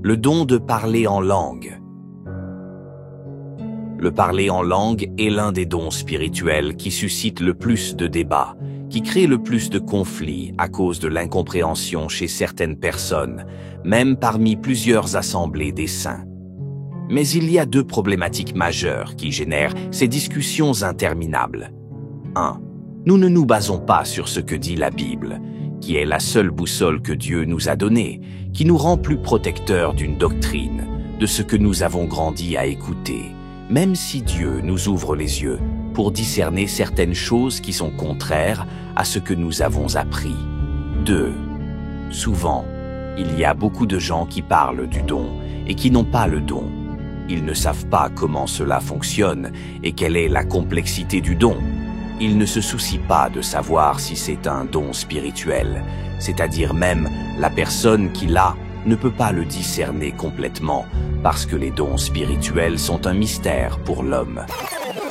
Le don de parler en langue. Le parler en langue est l'un des dons spirituels qui suscite le plus de débats, qui crée le plus de conflits à cause de l'incompréhension chez certaines personnes, même parmi plusieurs assemblées des saints. Mais il y a deux problématiques majeures qui génèrent ces discussions interminables. 1. Nous ne nous basons pas sur ce que dit la Bible, qui est la seule boussole que Dieu nous a donnée, qui nous rend plus protecteurs d'une doctrine, de ce que nous avons grandi à écouter, même si Dieu nous ouvre les yeux pour discerner certaines choses qui sont contraires à ce que nous avons appris. 2. Souvent, il y a beaucoup de gens qui parlent du don et qui n'ont pas le don. Ils ne savent pas comment cela fonctionne et quelle est la complexité du don. Ils ne se soucient pas de savoir si c'est un don spirituel, c'est-à-dire même la personne qui l'a ne peut pas le discerner complètement parce que les dons spirituels sont un mystère pour l'homme.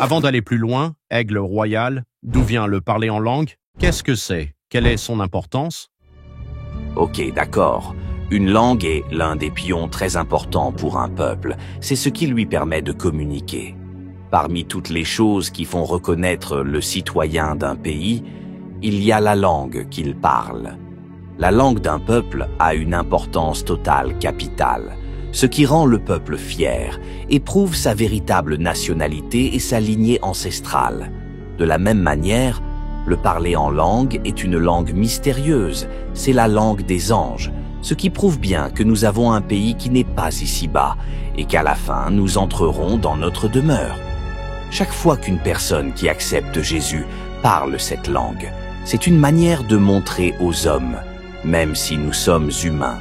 Avant d'aller plus loin, Aigle Royal, d'où vient le parler en langue? Qu'est-ce que c'est? Quelle est son importance? Ok, d'accord. Une langue est l'un des pions très importants pour un peuple. C'est ce qui lui permet de communiquer. Parmi toutes les choses qui font reconnaître le citoyen d'un pays, il y a la langue qu'il parle. La langue d'un peuple a une importance totale, capitale, ce qui rend le peuple fier et prouve sa véritable nationalité et sa lignée ancestrale. De la même manière, le parler en langue est une langue mystérieuse, c'est la langue des anges, ce qui prouve bien que nous avons un pays qui n'est pas ici-bas et qu'à la fin nous entrerons dans notre demeure. Chaque fois qu'une personne qui accepte Jésus parle cette langue, c'est une manière de montrer aux hommes, même si nous sommes humains.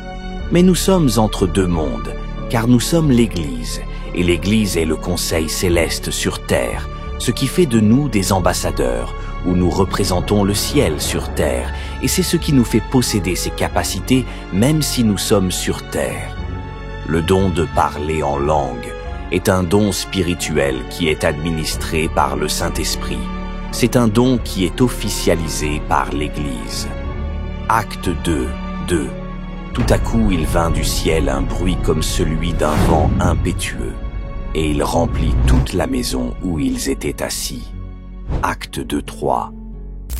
Mais nous sommes entre deux mondes, car nous sommes l'Église, et l'Église est le conseil céleste sur terre, ce qui fait de nous des ambassadeurs, où nous représentons le ciel sur terre, et c'est ce qui nous fait posséder ces capacités, même si nous sommes sur terre. Le don de parler en langue est un don spirituel qui est administré par le Saint-Esprit. C'est un don qui est officialisé par l'Église. Acte 2, 2. Tout à coup, il vint du ciel un bruit comme celui d'un vent impétueux, et il remplit toute la maison où ils étaient assis. Acte 2, 3.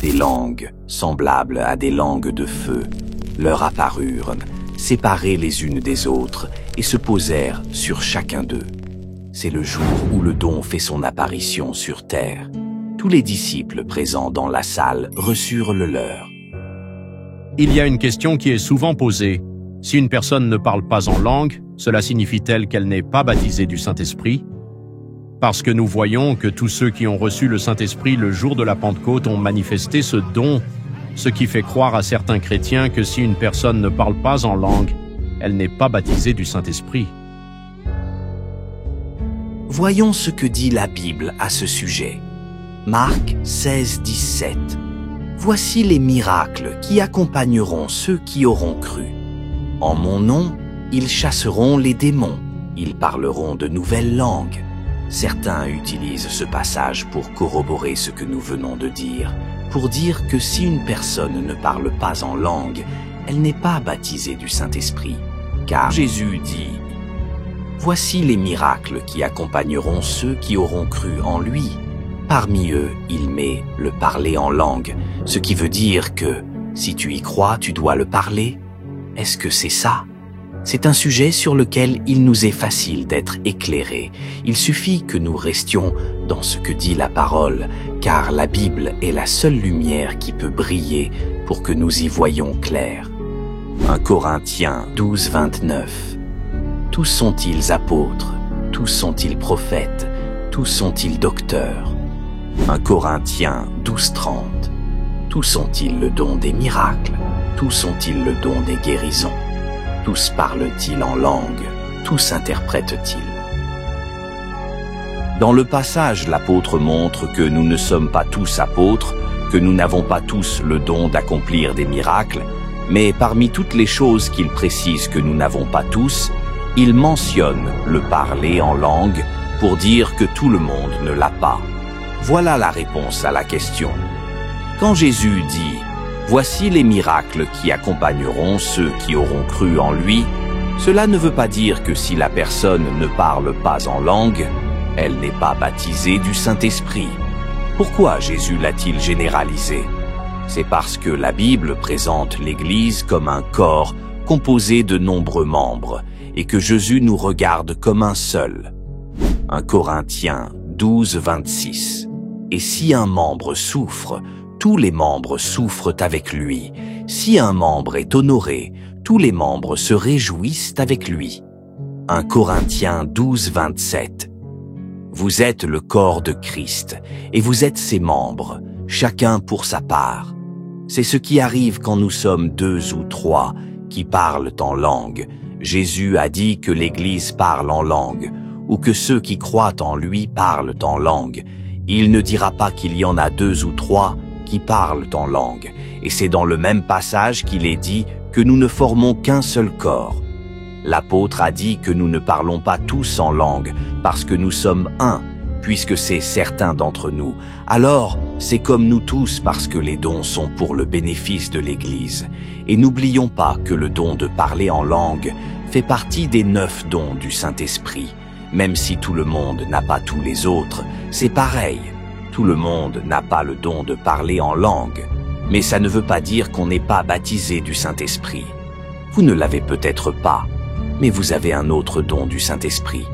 Des langues, semblables à des langues de feu, leur apparurent, séparées les unes des autres, et se posèrent sur chacun d'eux. C'est le jour où le don fait son apparition sur terre. Tous les disciples présents dans la salle reçurent le leur. Il y a une question qui est souvent posée. Si une personne ne parle pas en langue, cela signifie-t-elle qu'elle n'est pas baptisée du Saint-Esprit? Parce que nous voyons que tous ceux qui ont reçu le Saint-Esprit le jour de la Pentecôte ont manifesté ce don, ce qui fait croire à certains chrétiens que si une personne ne parle pas en langue, elle n'est pas baptisée du Saint-Esprit. Voyons ce que dit la Bible à ce sujet. Marc 16, 17. Voici les miracles qui accompagneront ceux qui auront cru. En mon nom, ils chasseront les démons, ils parleront de nouvelles langues. Certains utilisent ce passage pour corroborer ce que nous venons de dire, pour dire que si une personne ne parle pas en langue, elle n'est pas baptisée du Saint-Esprit. Car Jésus dit « Voici les miracles qui accompagneront ceux qui auront cru en lui. » Parmi eux, il met le parler en langue, ce qui veut dire que si tu y crois, tu dois le parler. Est-ce que c'est ça? C'est un sujet sur lequel il nous est facile d'être éclairés. Il suffit que nous restions dans ce que dit la parole, car la Bible est la seule lumière qui peut briller pour que nous y voyions clair. 1 Corinthiens 12, 29. Tous sont-ils apôtres? Tous sont-ils prophètes? Tous sont-ils docteurs? 1 Corinthiens 12, 30. Tous ont-ils le don des miracles? Tous ont-ils le don des guérisons? Tous parlent-ils en langue? Tous interprètent-ils? Dans le passage, l'apôtre montre que nous ne sommes pas tous apôtres, que nous n'avons pas tous le don d'accomplir des miracles, mais parmi toutes les choses qu'il précise que nous n'avons pas tous, il mentionne le parler en langue pour dire que tout le monde ne l'a pas. Voilà la réponse à la question. Quand Jésus dit « Voici les miracles qui accompagneront ceux qui auront cru en lui », Cela ne veut pas dire que si la personne ne parle pas en langue, elle n'est pas baptisée du Saint-Esprit. Pourquoi Jésus l'a-t-il généralisé? C'est parce que la Bible présente l'Église comme un corps composé de nombreux membres et que Jésus nous regarde comme un seul. 1 Corinthiens 12, 26. Et si un membre souffre, tous les membres souffrent avec lui. Si un membre est honoré, tous les membres se réjouissent avec lui. 1 Corinthiens 12, 27. Vous êtes le corps de Christ, et vous êtes ses membres, chacun pour sa part. C'est ce qui arrive quand nous sommes 2 ou 3 qui parlent en langue. Jésus a dit que l'Église parle en langue, ou que ceux qui croient en lui parlent en langue. Il ne dira pas qu'il y en a 2 ou 3 qui parlent en langue. Et c'est dans le même passage qu'il est dit que nous ne formons qu'un seul corps. L'apôtre a dit que nous ne parlons pas tous en langue, parce que nous sommes un, puisque c'est certains d'entre nous. Alors, c'est comme nous tous parce que les dons sont pour le bénéfice de l'Église. Et n'oublions pas que le don de parler en langue fait partie des 9 dons du Saint-Esprit. Même si tout le monde n'a pas tous les autres, c'est pareil. Tout le monde n'a pas le don de parler en langue. Mais ça ne veut pas dire qu'on n'est pas baptisé du Saint-Esprit. Vous ne l'avez peut-être pas, mais vous avez un autre don du Saint-Esprit.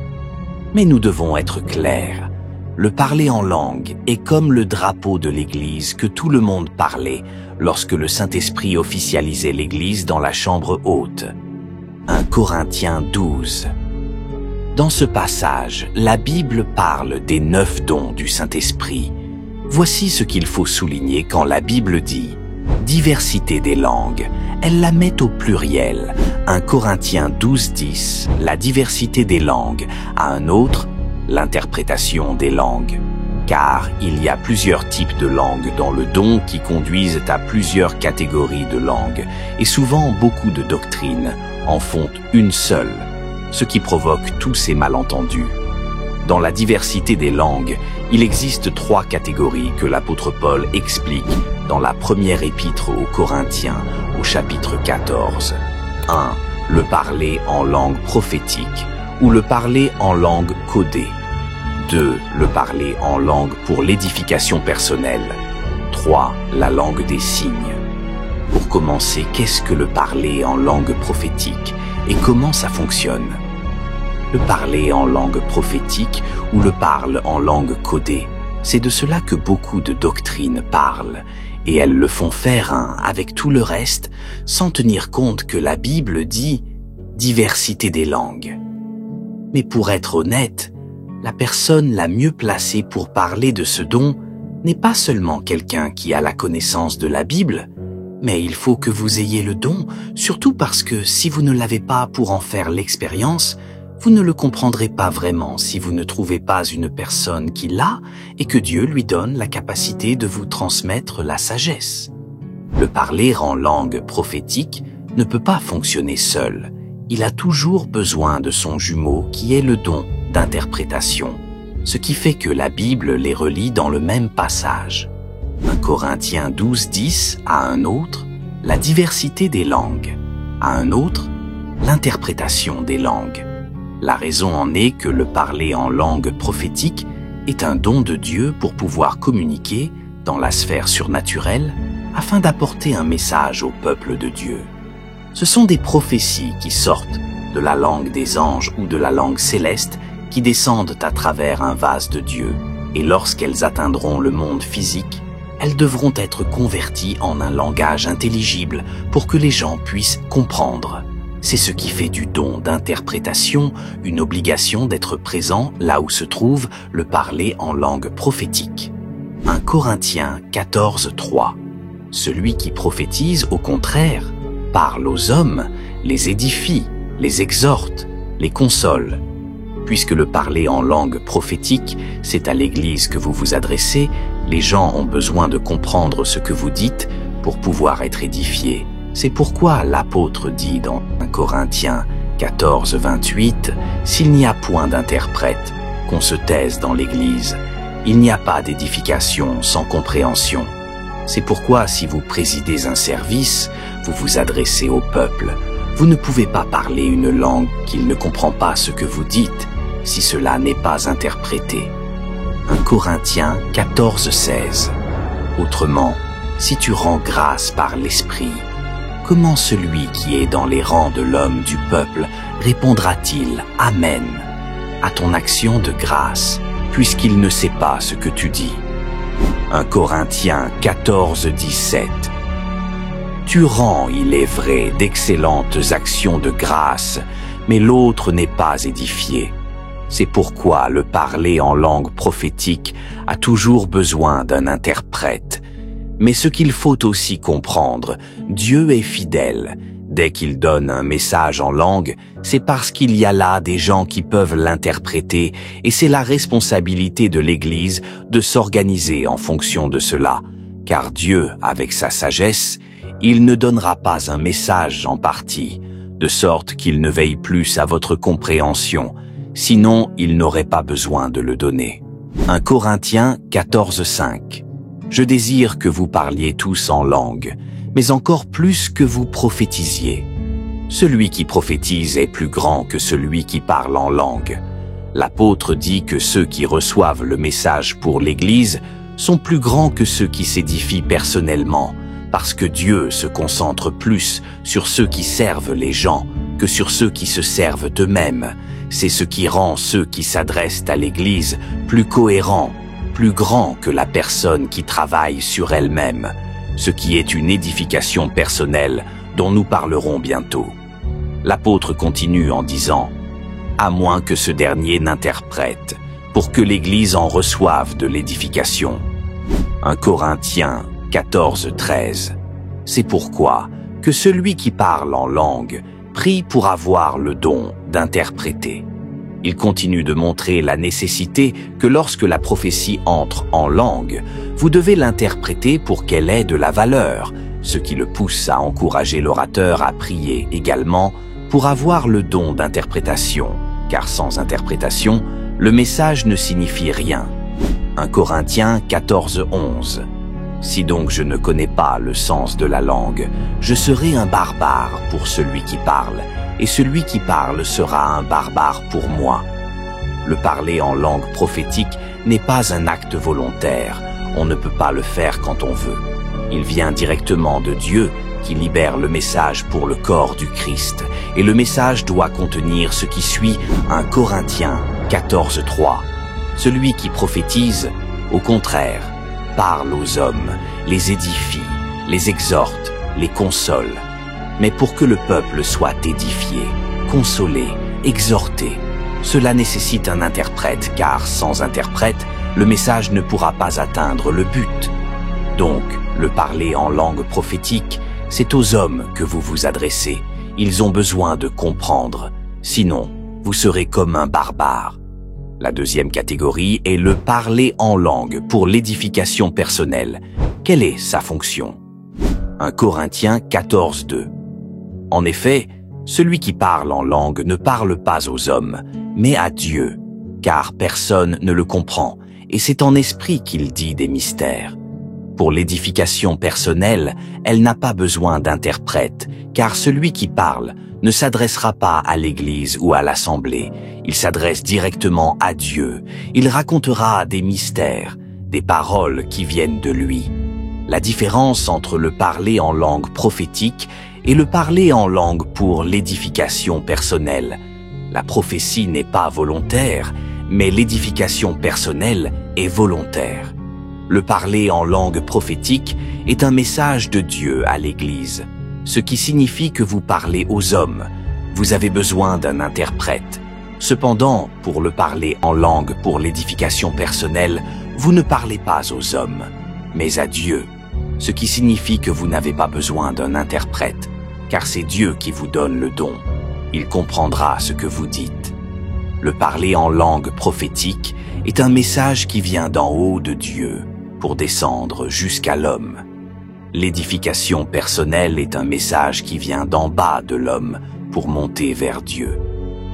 Mais nous devons être clairs. Le parler en langue est comme le drapeau de l'Église que tout le monde parlait lorsque le Saint-Esprit officialisait l'Église dans la chambre haute. 1 Corinthiens 12. Dans ce passage, la Bible parle des 9 dons du Saint-Esprit. Voici ce qu'il faut souligner quand la Bible dit « diversité des langues ». Elle la met au pluriel. 1 Corinthiens 12, 10, la diversité des langues. À un autre, l'interprétation des langues. Car il y a plusieurs types de langues dans le don qui conduisent à plusieurs catégories de langues. Et souvent, beaucoup de doctrines en font une seule, ce qui provoque tous ces malentendus. Dans la diversité des langues, il existe 3 catégories que l'apôtre Paul explique dans la première épître aux Corinthiens, au chapitre 14. 1. Le parler en langue prophétique, ou le parler en langue codée. 2. Le parler en langue pour l'édification personnelle. 3. La langue des signes. Pour commencer, qu'est-ce que le parler en langue prophétique et comment ça fonctionne? Le parler en langue prophétique ou le parle en langue codée, c'est de cela que beaucoup de doctrines parlent, et elles le font faire avec tout le reste, sans tenir compte que la Bible dit « diversité des langues ». Mais pour être honnête, la personne la mieux placée pour parler de ce don n'est pas seulement quelqu'un qui a la connaissance de la Bible, mais il faut que vous ayez le don, surtout parce que si vous ne l'avez pas pour en faire l'expérience, vous ne le comprendrez pas vraiment si vous ne trouvez pas une personne qui l'a et que Dieu lui donne la capacité de vous transmettre la sagesse. Le parler en langue prophétique ne peut pas fonctionner seul. Il a toujours besoin de son jumeau qui est le don d'interprétation, ce qui fait que la Bible les relie dans le même passage. 1 Corinthiens 12, 10 à un autre, la diversité des langues, à un autre, l'interprétation des langues. La raison en est que le parler en langue prophétique est un don de Dieu pour pouvoir communiquer dans la sphère surnaturelle afin d'apporter un message au peuple de Dieu. Ce sont des prophéties qui sortent de la langue des anges ou de la langue céleste qui descendent à travers un vase de Dieu, et lorsqu'elles atteindront le monde physique, elles devront être converties en un langage intelligible pour que les gens puissent comprendre. C'est ce qui fait du don d'interprétation une obligation d'être présent là où se trouve le parler en langue prophétique. 1 Corinthiens 14, 3. Celui qui prophétise, au contraire, parle aux hommes, les édifie, les exhorte, les console. Puisque le parler en langue prophétique, c'est à l'Église que vous vous adressez, les gens ont besoin de comprendre ce que vous dites pour pouvoir être édifiés. C'est pourquoi l'apôtre dit dans 1 Corinthiens 14, 28, « S'il n'y a point d'interprète, qu'on se taise dans l'Église. Il n'y a pas d'édification sans compréhension. » C'est pourquoi si vous présidez un service, vous vous adressez au peuple. Vous ne pouvez pas parler une langue qu'il ne comprend pas ce que vous dites si cela n'est pas interprété. 1 Corinthiens 14:16. Autrement, si tu rends grâce par l'Esprit, comment celui qui est dans les rangs de l'homme du peuple répondra-t-il « Amen » à ton action de grâce, puisqu'il ne sait pas ce que tu dis? 1 Corinthiens 14:17. Tu rends, il est vrai, d'excellentes actions de grâce, mais l'autre n'est pas édifié. C'est pourquoi le parler en langue prophétique a toujours besoin d'un interprète. Mais ce qu'il faut aussi comprendre, Dieu est fidèle. Dès qu'il donne un message en langue, c'est parce qu'il y a là des gens qui peuvent l'interpréter et c'est la responsabilité de l'Église de s'organiser en fonction de cela. Car Dieu, avec sa sagesse, il ne donnera pas un message en partie, de sorte qu'il ne veille plus à votre compréhension, sinon il n'aurait pas besoin de le donner. 1 Corinthiens 14:5. Je désire que vous parliez tous en langue, mais encore plus que vous prophétisiez. Celui qui prophétise est plus grand que celui qui parle en langue. L'apôtre dit que ceux qui reçoivent le message pour l'Église sont plus grands que ceux qui s'édifient personnellement, parce que Dieu se concentre plus sur ceux qui servent les gens que sur ceux qui se servent eux-mêmes. C'est ce qui rend ceux qui s'adressent à l'Église plus cohérents, plus grands que la personne qui travaille sur elle-même, ce qui est une édification personnelle dont nous parlerons bientôt. L'apôtre continue en disant « À moins que ce dernier n'interprète, pour que l'Église en reçoive de l'édification. » 1 Corinthiens 14:13. C'est pourquoi que celui qui parle en langue prie pour avoir le don d'interpréter. Il continue de montrer la nécessité que lorsque la prophétie entre en langue, vous devez l'interpréter pour qu'elle ait de la valeur, ce qui le pousse à encourager l'orateur à prier également pour avoir le don d'interprétation, car sans interprétation, le message ne signifie rien. 1 Corinthiens 14:11. Si donc je ne connais pas le sens de la langue, je serai un barbare pour celui qui parle, et celui qui parle sera un barbare pour moi. Le parler en langue prophétique n'est pas un acte volontaire, on ne peut pas le faire quand on veut. Il vient directement de Dieu qui libère le message pour le corps du Christ, et le message doit contenir ce qui suit 1 Corinthiens 14:3. Celui qui prophétise, au contraire, parle aux hommes, les édifie, les exhorte, les console. Mais pour que le peuple soit édifié, consolé, exhorté, cela nécessite un interprète, car sans interprète, le message ne pourra pas atteindre le but. Donc, le parler en langue prophétique, c'est aux hommes que vous vous adressez. Ils ont besoin de comprendre, sinon, vous serez comme un barbare. La deuxième catégorie est le parler en langue pour l'édification personnelle. Quelle est sa fonction? 1 Corinthiens 14:2. En effet, celui qui parle en langue ne parle pas aux hommes, mais à Dieu, car personne ne le comprend, et c'est en esprit qu'il dit des mystères. Pour l'édification personnelle, elle n'a pas besoin d'interprète, car celui qui parle ne s'adressera pas à l'Église ou à l'Assemblée, il s'adresse directement à Dieu, il racontera des mystères, des paroles qui viennent de lui. La différence entre le parler en langue prophétique et le parler en langue pour l'édification personnelle. La prophétie n'est pas volontaire, mais l'édification personnelle est volontaire. Le parler en langue prophétique est un message de Dieu à l'Église, ce qui signifie que vous parlez aux hommes. Vous avez besoin d'un interprète. Cependant, pour le parler en langue pour l'édification personnelle, vous ne parlez pas aux hommes, mais à Dieu, ce qui signifie que vous n'avez pas besoin d'un interprète, car c'est Dieu qui vous donne le don. Il comprendra ce que vous dites. Le parler en langue prophétique est un message qui vient d'en haut de Dieu pour descendre jusqu'à l'homme. L'édification personnelle est un message qui vient d'en bas de l'homme pour monter vers Dieu.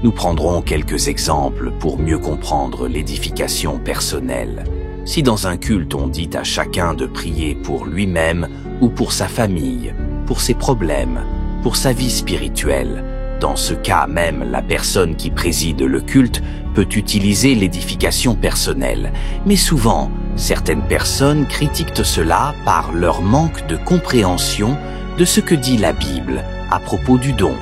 Nous prendrons quelques exemples pour mieux comprendre l'édification personnelle. Si dans un culte on dit à chacun de prier pour lui-même ou pour sa famille, pour ses problèmes, pour sa vie spirituelle. Dans ce cas même, la personne qui préside le culte peut utiliser l'édification personnelle. Mais souvent, certaines personnes critiquent cela par leur manque de compréhension de ce que dit la Bible à propos du don.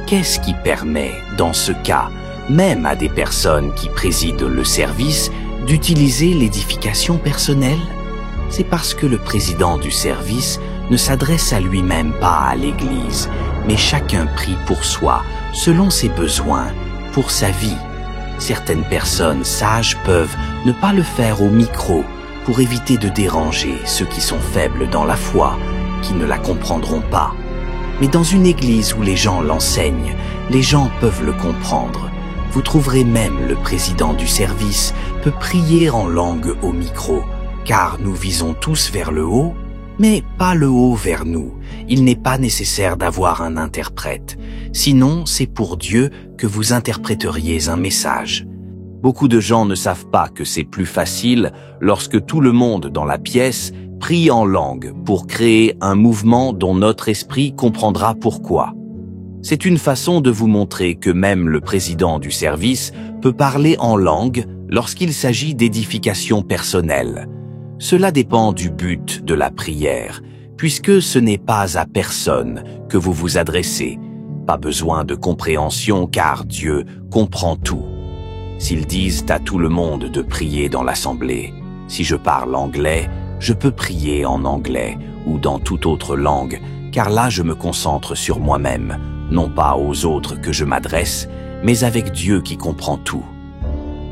Qu'est-ce qui permet, dans ce cas, même à des personnes qui président le service, d'utiliser l'édification personnelle? C'est parce que le président du service ne s'adresse à lui-même pas à l'Église, mais chacun prie pour soi, selon ses besoins, pour sa vie. Certaines personnes sages peuvent ne pas le faire au micro pour éviter de déranger ceux qui sont faibles dans la foi, qui ne la comprendront pas. Mais dans une église où les gens l'enseignent, les gens peuvent le comprendre. Vous trouverez même le président du service peut prier en langue au micro, car nous visons tous vers le haut, mais pas le haut vers nous. Il n'est pas nécessaire d'avoir un interprète. Sinon, c'est pour Dieu que vous interpréteriez un message. Beaucoup de gens ne savent pas que c'est plus facile lorsque tout le monde dans la pièce prie en langue pour créer un mouvement dont notre esprit comprendra pourquoi. C'est une façon de vous montrer que même le président du service peut parler en langue lorsqu'il s'agit d'édification personnelle. Cela dépend du but de la prière, puisque ce n'est pas à personne que vous vous adressez. Pas besoin de compréhension car Dieu comprend tout. S'ils disent à tout le monde de prier dans l'assemblée, si je parle anglais, je peux prier en anglais ou dans toute autre langue, car là je me concentre sur moi-même, non pas aux autres que je m'adresse, mais avec Dieu qui comprend tout.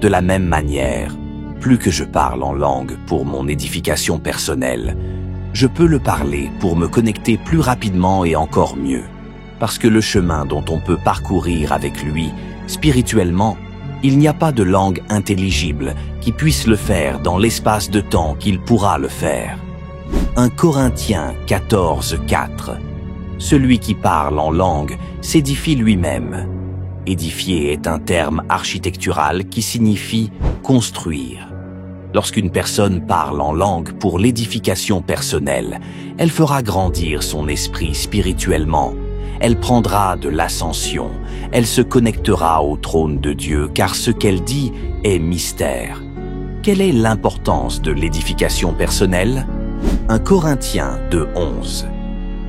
De la même manière, plus que je parle en langue pour mon édification personnelle, je peux le parler pour me connecter plus rapidement et encore mieux, parce que le chemin dont on peut parcourir avec lui, spirituellement, il n'y a pas de langue intelligible qui puisse le faire dans l'espace de temps qu'il pourra le faire. 1 Corinthiens 14:4. Celui qui parle en langue s'édifie lui-même. Édifier est un terme architectural qui signifie construire. Lorsqu'une personne parle en langue pour l'édification personnelle, elle fera grandir son esprit spirituellement. Elle prendra de l'ascension, elle se connectera au trône de Dieu car ce qu'elle dit est mystère. Quelle est l'importance de l'édification personnelle? 1 Corinthiens 2:11.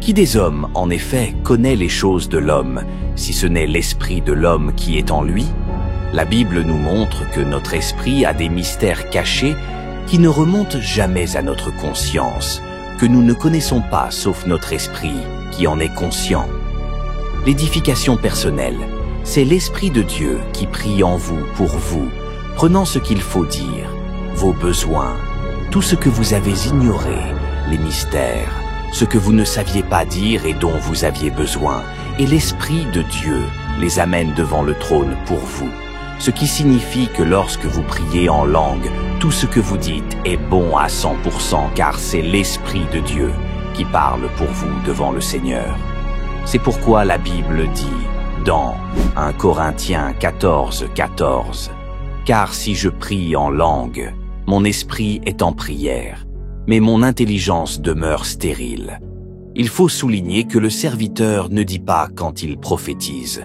Qui des hommes, en effet, connaît les choses de l'homme, si ce n'est l'esprit de l'homme qui est en lui? La Bible nous montre que notre esprit a des mystères cachés qui ne remontent jamais à notre conscience, que nous ne connaissons pas sauf notre esprit qui en est conscient. L'édification personnelle, c'est l'Esprit de Dieu qui prie en vous pour vous, prenant ce qu'il faut dire, vos besoins, tout ce que vous avez ignoré, les mystères, ce que vous ne saviez pas dire et dont vous aviez besoin, et l'Esprit de Dieu les amène devant le trône pour vous. Ce qui signifie que lorsque vous priez en langue, tout ce que vous dites est bon à 100% car c'est l'Esprit de Dieu qui parle pour vous devant le Seigneur. C'est pourquoi la Bible dit dans 1 Corinthiens 14:14, « Car si je prie en langue, mon esprit est en prière, mais mon intelligence demeure stérile. » Il faut souligner que le serviteur ne dit pas quand il prophétise,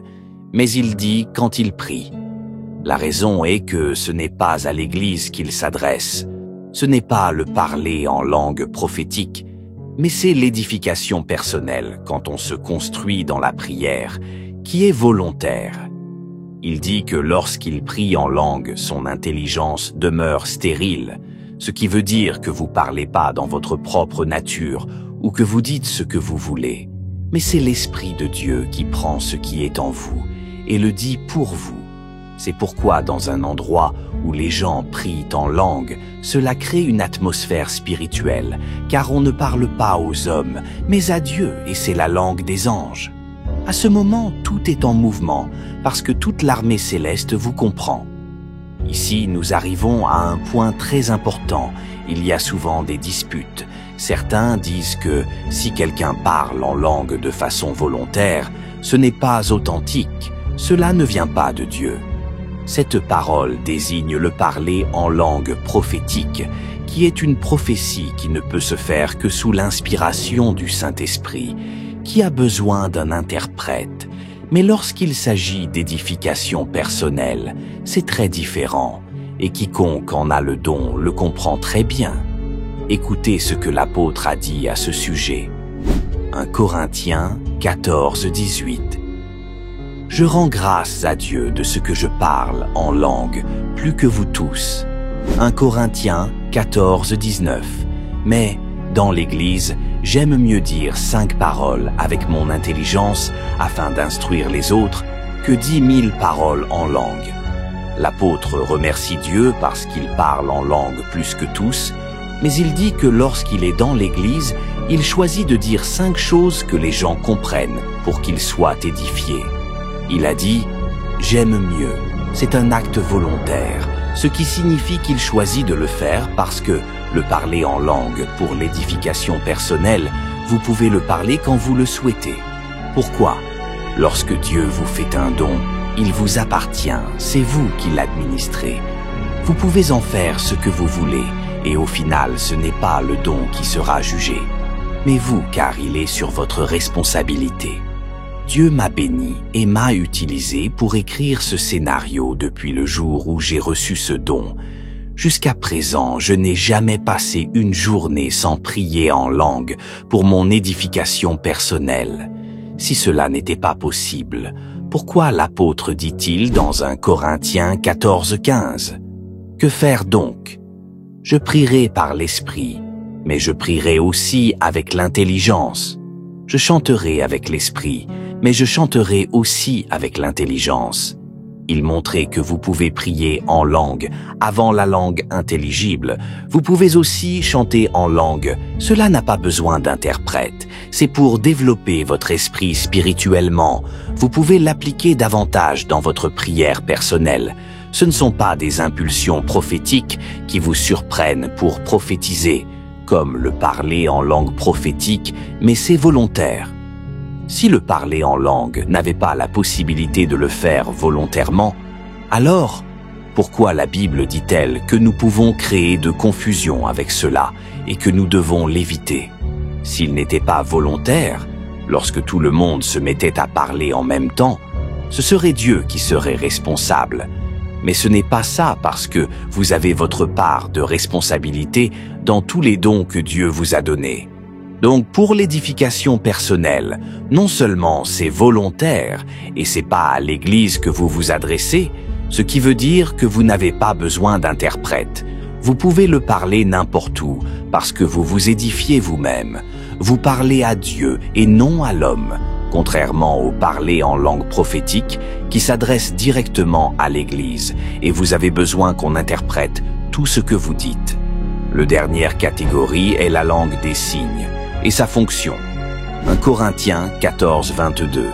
mais il dit quand il prie. La raison est que ce n'est pas à l'Église qu'il s'adresse, ce n'est pas le parler en langue prophétique, mais c'est l'édification personnelle quand on se construit dans la prière, qui est volontaire. Il dit que lorsqu'il prie en langue, son intelligence demeure stérile, ce qui veut dire que vous parlez pas dans votre propre nature ou que vous dites ce que vous voulez, mais c'est l'Esprit de Dieu qui prend ce qui est en vous et le dit pour vous. C'est pourquoi dans un endroit où les gens prient en langue, cela crée une atmosphère spirituelle, car on ne parle pas aux hommes, mais à Dieu, et c'est la langue des anges. À ce moment, tout est en mouvement, parce que toute l'armée céleste vous comprend. Ici, nous arrivons à un point très important. Il y a souvent des disputes. Certains disent que si quelqu'un parle en langue de façon volontaire, ce n'est pas authentique. Cela ne vient pas de Dieu. Cette parole désigne le parler en langue prophétique, qui est une prophétie qui ne peut se faire que sous l'inspiration du Saint-Esprit, qui a besoin d'un interprète. Mais lorsqu'il s'agit d'édification personnelle, c'est très différent, et quiconque en a le don le comprend très bien. Écoutez ce que l'apôtre a dit à ce sujet. 1 Corinthiens 14, 18. Je rends grâce à Dieu de ce que je parle en langue, plus que vous tous. 1 Corinthiens 14, 19. Mais, dans l'Église, j'aime mieux dire 5 paroles avec mon intelligence afin d'instruire les autres que 10 000 paroles en langue. L'apôtre remercie Dieu parce qu'il parle en langue plus que tous, mais il dit que lorsqu'il est dans l'Église, il choisit de dire 5 choses que les gens comprennent pour qu'ils soient édifiés. Il a dit « J'aime mieux ». C'est un acte volontaire, ce qui signifie qu'il choisit de le faire parce que le parler en langue pour l'édification personnelle, vous pouvez le parler quand vous le souhaitez. Pourquoi? Lorsque Dieu vous fait un don, il vous appartient, c'est vous qui l'administrez. Vous pouvez en faire ce que vous voulez, et au final, ce n'est pas le don qui sera jugé, mais vous, car il est sur votre responsabilité. Dieu m'a béni et m'a utilisé pour écrire ce scénario depuis le jour où j'ai reçu ce don. Jusqu'à présent, je n'ai jamais passé une journée sans prier en langue pour mon édification personnelle. Si cela n'était pas possible, pourquoi l'apôtre dit-il dans 1 Corinthiens 14, 15 ? Que faire donc ? Je prierai par l'esprit, mais je prierai aussi avec l'intelligence. Je chanterai avec l'esprit, mais je chanterai aussi avec l'intelligence. Il montrait que vous pouvez prier en langue avant la langue intelligible. Vous pouvez aussi chanter en langue. Cela n'a pas besoin d'interprète. C'est pour développer votre esprit spirituellement. Vous pouvez l'appliquer davantage dans votre prière personnelle. Ce ne sont pas des impulsions prophétiques qui vous surprennent pour prophétiser, comme le parler en langue prophétique, mais c'est volontaire. Si le parler en langue n'avait pas la possibilité de le faire volontairement, alors pourquoi la Bible dit-elle que nous pouvons créer de confusion avec cela et que nous devons l'éviter? S'il n'était pas volontaire, lorsque tout le monde se mettait à parler en même temps, ce serait Dieu qui serait responsable. Mais ce n'est pas ça parce que vous avez votre part de responsabilité dans tous les dons que Dieu vous a donnés. Donc pour l'édification personnelle, non seulement c'est volontaire et c'est pas à l'Église que vous vous adressez, ce qui veut dire que vous n'avez pas besoin d'interprète. Vous pouvez le parler n'importe où parce que vous vous édifiez vous-même. Vous parlez à Dieu et non à l'homme, contrairement au parler en langue prophétique qui s'adresse directement à l'Église et vous avez besoin qu'on interprète tout ce que vous dites. La dernière catégorie est la langue des signes et sa fonction. 1 Corinthiens 14, 22.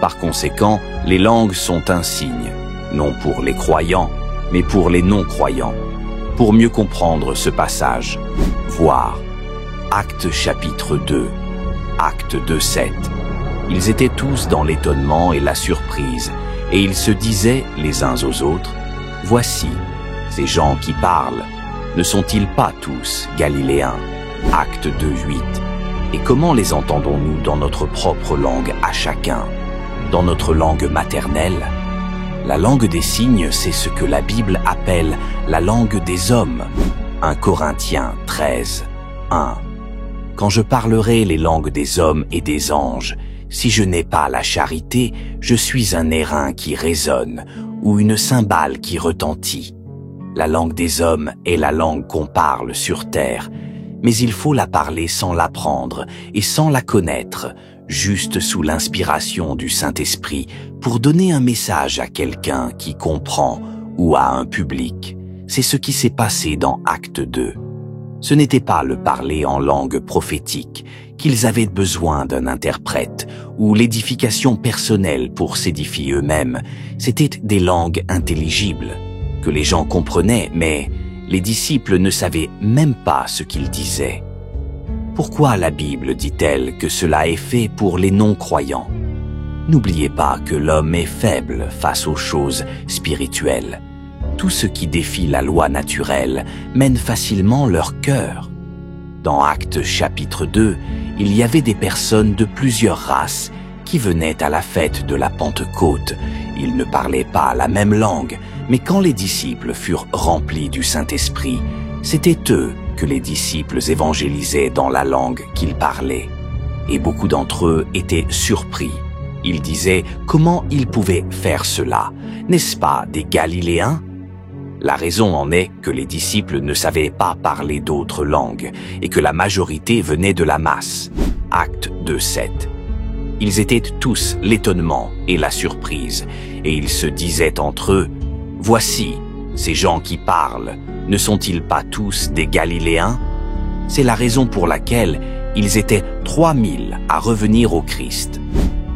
Par conséquent, les langues sont un signe, non pour les croyants, mais pour les non-croyants. Pour mieux comprendre ce passage, voir Actes chapitre 2, Actes 2, 7. Ils étaient tous dans l'étonnement et la surprise, et ils se disaient les uns aux autres, « Voici, ces gens qui parlent, ne sont-ils pas tous galiléens ?» Acte 2, 8. Et comment les entendons-nous dans notre propre langue à chacun, dans notre langue maternelle? La langue des signes, c'est ce que la Bible appelle la langue des hommes. 1 Corinthiens 13, 1. Quand je parlerai les langues des hommes et des anges, si je n'ai pas la charité, je suis un airain qui résonne ou une cymbale qui retentit. La langue des hommes est la langue qu'on parle sur terre, mais il faut la parler sans l'apprendre et sans la connaître, juste sous l'inspiration du Saint-Esprit pour donner un message à quelqu'un qui comprend ou à un public. C'est ce qui s'est passé dans Acte 2. Ce n'était pas le parler en langue prophétique qu'ils avaient besoin d'un interprète ou l'édification personnelle pour s'édifier eux-mêmes. C'était des langues intelligibles que les gens comprenaient, mais les disciples ne savaient même pas ce qu'ils disaient. Pourquoi la Bible dit-elle que cela est fait pour les non-croyants? N'oubliez pas que l'homme est faible face aux choses spirituelles. Tout ce qui défie la loi naturelle mène facilement leur cœur. Dans Actes chapitre 2, il y avait des personnes de plusieurs races qui venaient à la fête de la Pentecôte. Ils ne parlaient pas la même langue, mais quand les disciples furent remplis du Saint-Esprit, c'était eux que les disciples évangélisaient dans la langue qu'ils parlaient. Et beaucoup d'entre eux étaient surpris. Ils disaient comment ils pouvaient faire cela. N'est-ce pas des Galiléens? La raison en est que les disciples ne savaient pas parler d'autres langues et que la majorité venait de la masse. Acte 2:7. Ils étaient tous l'étonnement et la surprise, et ils se disaient entre eux, « Voici, ces gens qui parlent, ne sont-ils pas tous des Galiléens ?» C'est la raison pour laquelle ils étaient 3000 à revenir au Christ.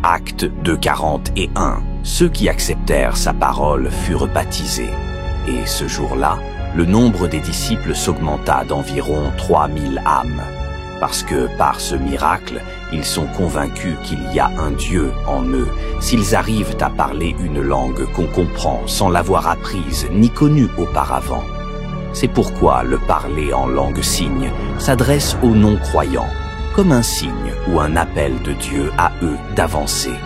Actes 2:41. Ceux qui acceptèrent sa parole furent baptisés. Et ce jour-là, le nombre des disciples s'augmenta d'environ 3000 âmes. Parce que par ce miracle, ils sont convaincus qu'il y a un Dieu en eux, s'ils arrivent à parler une langue qu'on comprend sans l'avoir apprise ni connue auparavant. C'est pourquoi le parler en langue signe s'adresse aux non-croyants, comme un signe ou un appel de Dieu à eux d'avancer.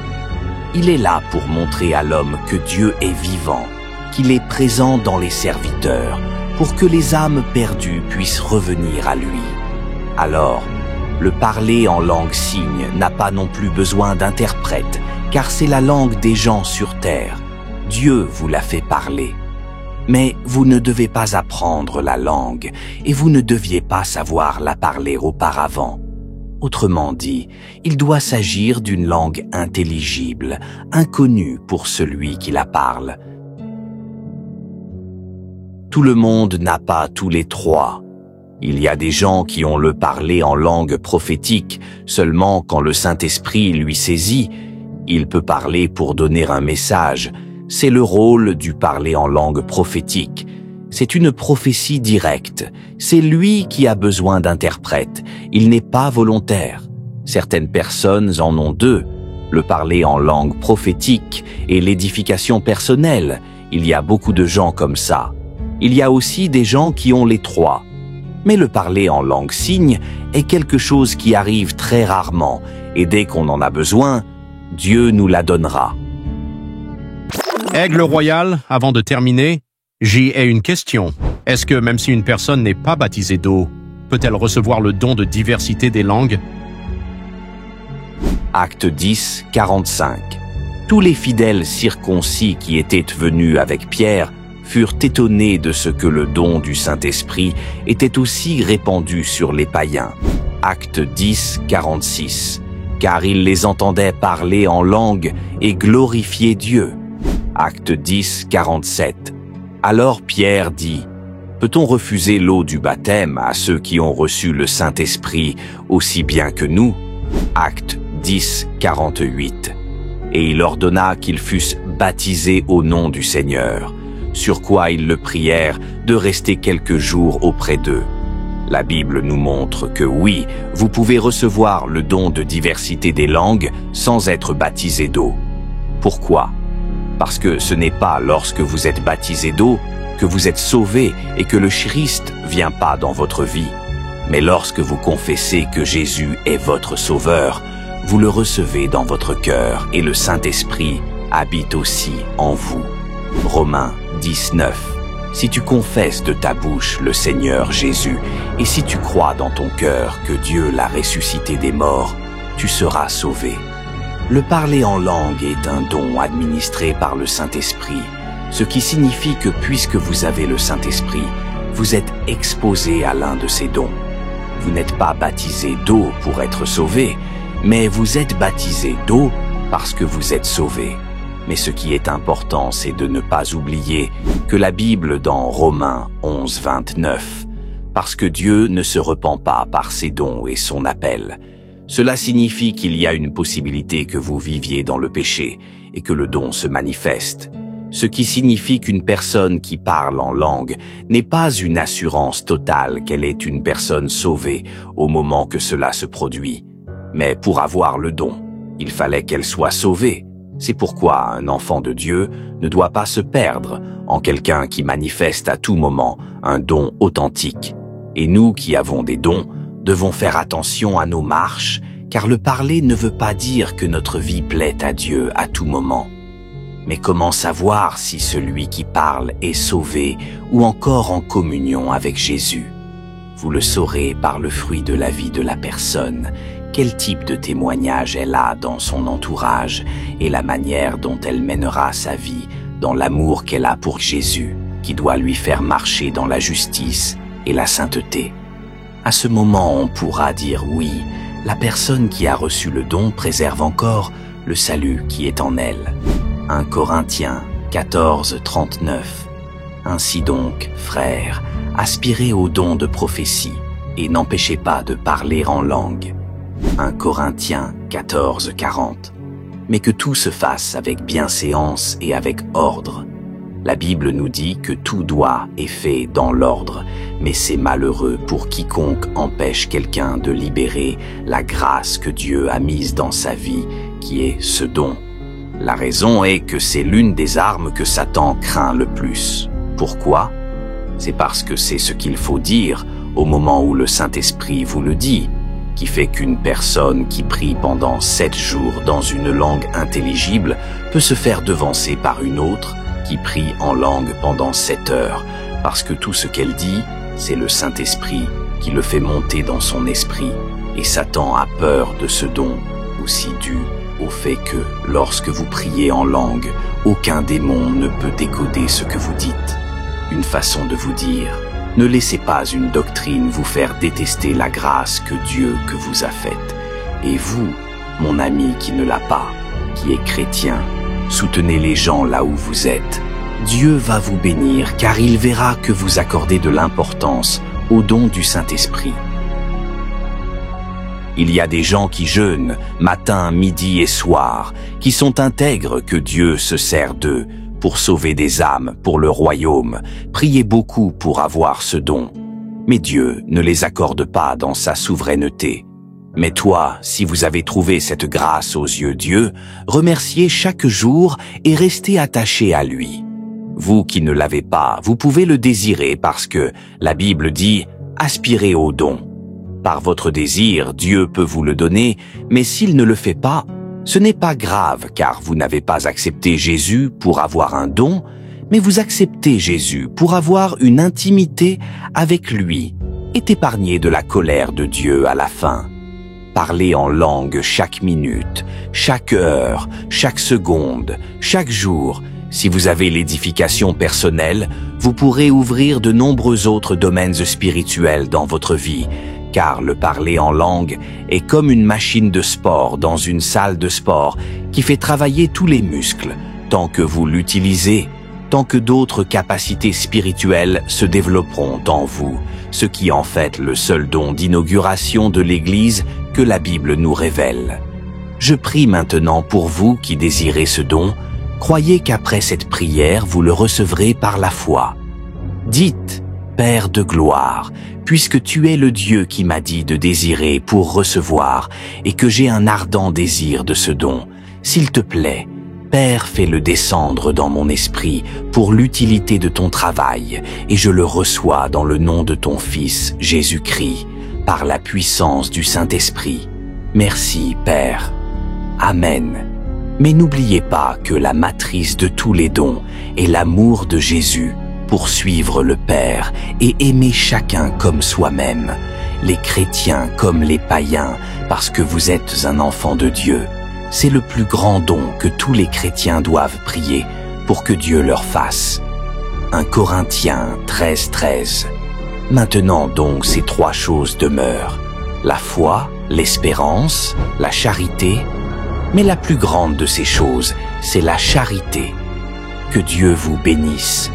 Il est là pour montrer à l'homme que Dieu est vivant, qu'il est présent dans les serviteurs, pour que les âmes perdues puissent revenir à lui. Alors, le parler en langue signe n'a pas non plus besoin d'interprète, car c'est la langue des gens sur terre. Dieu vous l'a fait parler. Mais vous ne devez pas apprendre la langue, et vous ne deviez pas savoir la parler auparavant. Autrement dit, il doit s'agir d'une langue intelligible, inconnue pour celui qui la parle. Tout le monde n'a pas tous les trois. Il y a des gens qui ont le parler en langue prophétique, seulement quand le Saint-Esprit lui saisit, il peut parler pour donner un message. C'est le rôle du parler en langue prophétique. C'est une prophétie directe. C'est lui qui a besoin d'interprète. Il n'est pas volontaire. Certaines personnes en ont deux, le parler en langue prophétique et l'édification personnelle. Il y a beaucoup de gens comme ça. Il y a aussi des gens qui ont les trois. Mais le parler en langue signe est quelque chose qui arrive très rarement, et dès qu'on en a besoin, Dieu nous la donnera. Aigle Royal, avant de terminer, j'y ai une question. Est-ce que même si une personne n'est pas baptisée d'eau, peut-elle recevoir le don de diversité des langues? Acte 10:45. Tous les fidèles circoncis qui étaient venus avec Pierre furent étonnés de ce que le don du Saint-Esprit était aussi répandu sur les païens. Acte 10:46. Car ils les entendaient parler en langue et glorifier Dieu. Acte 10:47. Alors Pierre dit, « Peut-on refuser l'eau du baptême à ceux qui ont reçu le Saint-Esprit aussi bien que nous ?» Acte 10:48. Et il ordonna qu'ils fussent baptisés au nom du Seigneur, sur quoi ils le prièrent de rester quelques jours auprès d'eux. La Bible nous montre que oui, vous pouvez recevoir le don de diversité des langues sans être baptisé d'eau. Pourquoi? Parce que ce n'est pas lorsque vous êtes baptisé d'eau que vous êtes sauvé et que le Christ vient pas dans votre vie. Mais lorsque vous confessez que Jésus est votre sauveur, vous le recevez dans votre cœur et le Saint-Esprit habite aussi en vous. Romains 10:9. Si tu confesses de ta bouche le Seigneur Jésus, et si tu crois dans ton cœur que Dieu l'a ressuscité des morts, tu seras sauvé. Le parler en langue est un don administré par le Saint-Esprit, ce qui signifie que puisque vous avez le Saint-Esprit, vous êtes exposé à l'un de ces dons. Vous n'êtes pas baptisé d'eau pour être sauvé, mais vous êtes baptisé d'eau parce que vous êtes sauvé. Mais ce qui est important, c'est de ne pas oublier que la Bible dans Romains 11:29, parce que Dieu ne se repent pas par ses dons et son appel. Cela signifie qu'il y a une possibilité que vous viviez dans le péché et que le don se manifeste. Ce qui signifie qu'une personne qui parle en langue n'est pas une assurance totale qu'elle est une personne sauvée au moment que cela se produit. Mais pour avoir le don, il fallait qu'elle soit sauvée. C'est pourquoi un enfant de Dieu ne doit pas se perdre en quelqu'un qui manifeste à tout moment un don authentique. Et nous qui avons des dons, devons faire attention à nos marches, car le parler ne veut pas dire que notre vie plaît à Dieu à tout moment. Mais comment savoir si celui qui parle est sauvé ou encore en communion avec Jésus? Vous le saurez par le fruit de la vie de la personne, quel type de témoignage elle a dans son entourage et la manière dont elle mènera sa vie dans l'amour qu'elle a pour Jésus, qui doit lui faire marcher dans la justice et la sainteté. À ce moment, on pourra dire oui, la personne qui a reçu le don préserve encore le salut qui est en elle. 1 Corinthiens 14, 39. Ainsi donc, frères, aspirez au don de prophétie et n'empêchez pas de parler en langue. 1 Corinthiens 14, 40. Mais que tout se fasse avec bienséance et avec ordre. La Bible nous dit que tout doit et fait dans l'ordre, mais c'est malheureux pour quiconque empêche quelqu'un de libérer la grâce que Dieu a mise dans sa vie, qui est ce don. La raison est que c'est l'une des armes que Satan craint le plus. Pourquoi? C'est parce que c'est ce qu'il faut dire au moment où le Saint-Esprit vous le dit, qui fait qu'une personne qui prie pendant 7 jours dans une langue intelligible peut se faire devancer par une autre qui prie en langue pendant 7 heures, parce que tout ce qu'elle dit, c'est le Saint-Esprit qui le fait monter dans son esprit, et Satan a peur de ce don, aussi dû au fait que, lorsque vous priez en langue, aucun démon ne peut décoder ce que vous dites. Une façon de vous dire, ne laissez pas une doctrine vous faire détester la grâce que Dieu que vous a faite. Et vous, mon ami qui ne l'a pas, qui est chrétien, soutenez les gens là où vous êtes. Dieu va vous bénir car il verra que vous accordez de l'importance au don du Saint-Esprit. Il y a des gens qui jeûnent matin, midi et soir, qui sont intègres que Dieu se sert d'eux pour sauver des âmes pour le royaume. Priez beaucoup pour avoir ce don. Mais Dieu ne les accorde pas dans sa souveraineté. Mais toi, si vous avez trouvé cette grâce aux yeux de Dieu, remerciez chaque jour et restez attaché à lui. Vous qui ne l'avez pas, vous pouvez le désirer parce que la Bible dit « aspirez au don ». Par votre désir, Dieu peut vous le donner, mais s'il ne le fait pas, ce n'est pas grave car vous n'avez pas accepté Jésus pour avoir un don, mais vous acceptez Jésus pour avoir une intimité avec lui et épargner de la colère de Dieu à la fin. Parlez en langue chaque minute, chaque heure, chaque seconde, chaque jour. Si vous avez l'édification personnelle, vous pourrez ouvrir de nombreux autres domaines spirituels dans votre vie, car le parler en langue est comme une machine de sport dans une salle de sport qui fait travailler tous les muscles. Tant que vous l'utilisez, tant que d'autres capacités spirituelles se développeront en vous, ce qui est en fait le seul don d'inauguration de l'Église que la Bible nous révèle. Je prie maintenant pour vous qui désirez ce don, croyez qu'après cette prière, vous le recevrez par la foi. Dites, Père de gloire, puisque tu es le Dieu qui m'a dit de désirer pour recevoir et que j'ai un ardent désir de ce don, s'il te plaît, Père, fais-le descendre dans mon esprit pour l'utilité de ton travail et je le reçois dans le nom de ton Fils, Jésus-Christ, par la puissance du Saint-Esprit. Merci, Père. Amen. Mais n'oubliez pas que la matrice de tous les dons est l'amour de Jésus pour suivre le Père et aimer chacun comme soi-même, les chrétiens comme les païens, parce que vous êtes un enfant de Dieu. C'est le plus grand don que tous les chrétiens doivent prier pour que Dieu leur fasse. 1 Corinthiens 13, 13. Maintenant donc ces 3 choses demeurent, la foi, l'espérance, la charité, mais la plus grande de ces choses, c'est la charité. Que Dieu vous bénisse.